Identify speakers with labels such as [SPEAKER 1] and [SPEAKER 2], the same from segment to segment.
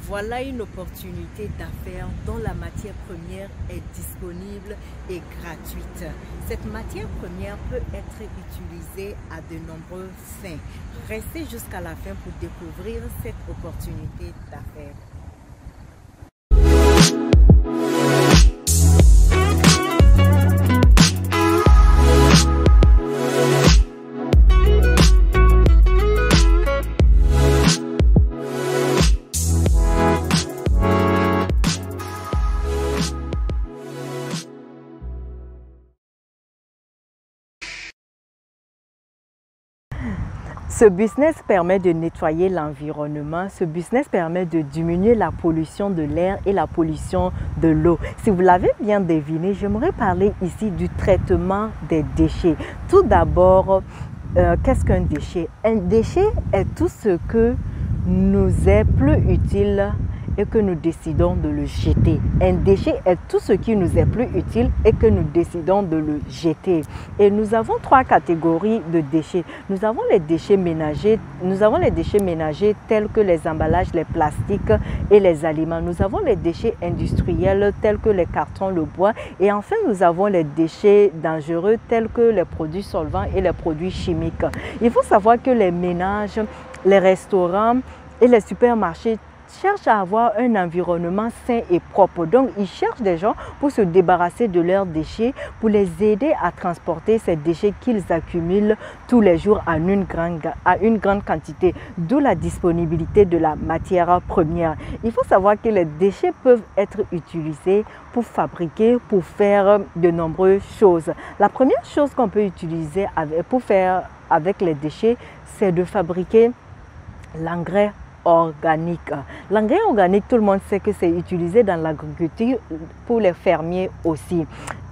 [SPEAKER 1] Voilà une opportunité d'affaires dont la matière première est disponible et gratuite. Cette matière première peut être utilisée à de nombreux fins. Restez jusqu'à la fin pour découvrir cette opportunité d'affaires. Ce business permet de nettoyer l'environnement. Ce business permet de diminuer la pollution de l'air et la pollution de l'eau. Si vous l'avez bien deviné, j'aimerais parler ici du traitement des déchets. Tout d'abord, qu'est-ce qu'un déchet? Un déchet est tout ce que nous est plus utile et que nous décidons de le jeter. Un déchet est tout ce qui nous est plus utile et que nous décidons de le jeter. Et nous avons trois catégories de déchets. Nous avons les déchets ménagers. Nous avons les déchets ménagers tels que les emballages, les plastiques et les aliments. Nous avons les déchets industriels tels que les cartons, le bois. Et enfin, nous avons les déchets dangereux tels que les produits solvants et les produits chimiques. Il faut savoir que les ménages, les restaurants et les supermarchés cherchent à avoir un environnement sain et propre. Donc, ils cherchent des gens pour se débarrasser de leurs déchets, pour les aider à transporter ces déchets qu'ils accumulent tous les jours à une grande quantité, d'où la disponibilité de la matière première. Il faut savoir que les déchets peuvent être utilisés pour fabriquer, pour faire de nombreuses choses. La première chose qu'on peut utiliser pour faire avec les déchets, c'est de fabriquer l'engrais organique. L'engrais organique, tout le monde sait que c'est utilisé dans l'agriculture pour les fermiers aussi.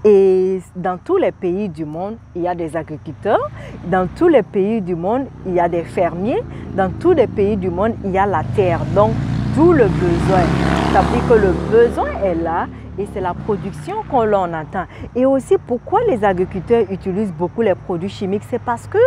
[SPEAKER 1] Et dans tous les pays du monde, il y a des agriculteurs. Dans tous les pays du monde, il y a des fermiers. Dans tous les pays du monde, il y a la terre. Donc, d'où le besoin. Ça veut dire que le besoin est là. Et c'est la production qu'on l'on attend. Et aussi, pourquoi les agriculteurs utilisent beaucoup les produits chimiques? C'est parce que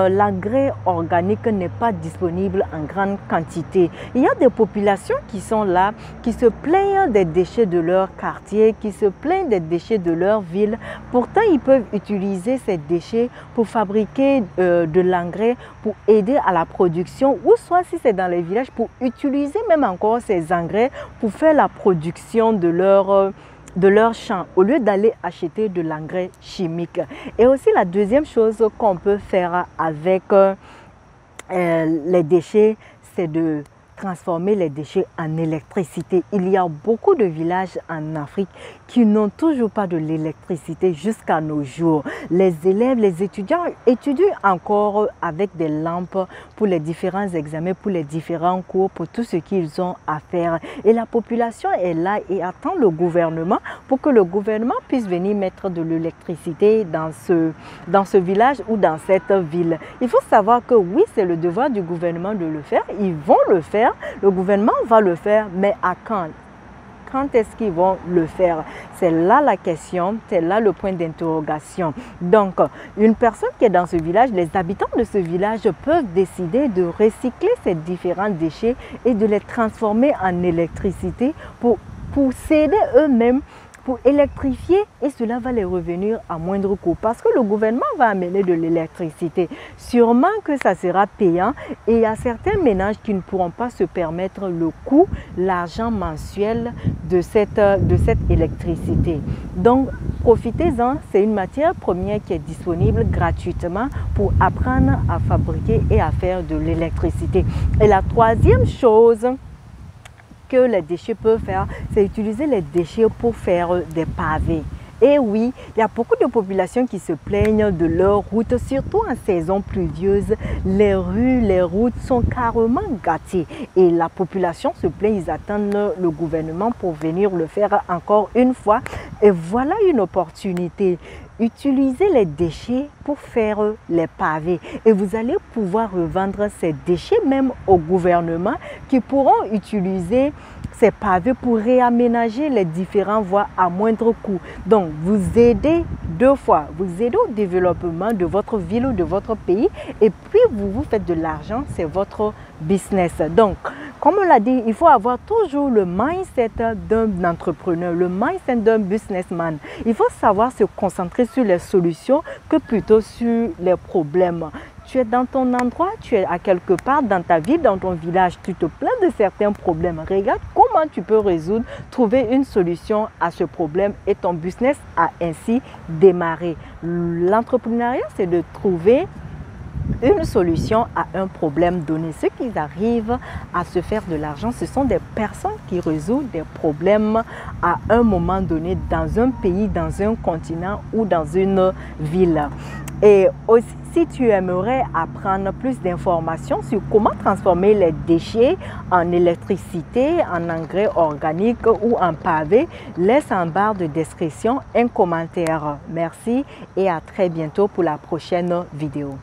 [SPEAKER 1] l'engrais organique n'est pas disponible en grande quantité. Il y a des populations qui sont là, qui se plaignent des déchets de leur quartier, qui se plaignent des déchets de leur ville. Pourtant, ils peuvent utiliser ces déchets pour fabriquer de l'engrais, pour aider à la production, ou soit si c'est dans les villages, pour utiliser même encore ces engrais pour faire la production de leur champ, au lieu d'aller acheter de l'engrais chimique. Et aussi la deuxième chose qu'on peut faire avec les déchets, c'est de transformer les déchets en électricité. Il y a beaucoup de villages en Afrique qui n'ont toujours pas de l'électricité jusqu'à nos jours. Les élèves, les étudiants étudient encore avec des lampes pour les différents examens, pour les différents cours, pour tout ce qu'ils ont à faire. Et la population est là et attend le gouvernement pour que le gouvernement puisse venir mettre de l'électricité dans ce village ou dans cette ville. Il faut savoir que oui, c'est le devoir du gouvernement de le faire. Ils vont le faire. Le gouvernement va le faire, mais à quand? Quand est-ce qu'ils vont le faire? C'est là la question, c'est là le point d'interrogation. Donc, une personne qui est dans ce village, les habitants de ce village peuvent décider de recycler ces différents déchets et de les transformer en électricité pour s'aider eux-mêmes, pour électrifier, et cela va les revenir à moindre coût parce que le gouvernement va amener de l'électricité. Sûrement que ça sera payant et il y a certains ménages qui ne pourront pas se permettre le coût, l'argent mensuel de cette électricité. Donc, profitez-en, c'est une matière première qui est disponible gratuitement pour apprendre à fabriquer et à faire de l'électricité. Et la troisième chose que les déchets peuvent faire, c'est utiliser les déchets pour faire des pavés. Et oui, il y a beaucoup de populations qui se plaignent de leurs routes, surtout en saison pluvieuse. Les rues, les routes sont carrément gâtées. Et la population se plaint, ils attendent le gouvernement pour venir le faire encore une fois. Et voilà une opportunité. Utilisez les déchets pour faire les pavés. Et vous allez pouvoir revendre ces déchets même au gouvernement qui pourront utiliser ces pavés pour réaménager les différentes voies à moindre coût. Donc, vous aidez deux fois. Vous aidez au développement de votre ville ou de votre pays et puis vous vous faites de l'argent, c'est votre business. Donc, Comme on l'a dit, il faut avoir toujours le mindset d'un entrepreneur, le mindset d'un businessman. Il faut savoir se concentrer sur les solutions que plutôt sur les problèmes. Tu es dans ton endroit, tu es à quelque part dans ta ville, dans ton village, tu te plains de certains problèmes. Regarde comment tu peux résoudre, trouver une solution à ce problème et ton business a ainsi démarré. L'entrepreneuriat, c'est de trouver une solution à un problème donné. Ceux qui arrivent à se faire de l'argent, ce sont des personnes qui résolvent des problèmes à un moment donné dans un pays, dans un continent ou dans une ville. Et aussi, si tu aimerais apprendre plus d'informations sur comment transformer les déchets en électricité, en engrais organique ou en pavé, laisse en barre de description un commentaire. Merci et à très bientôt pour la prochaine vidéo.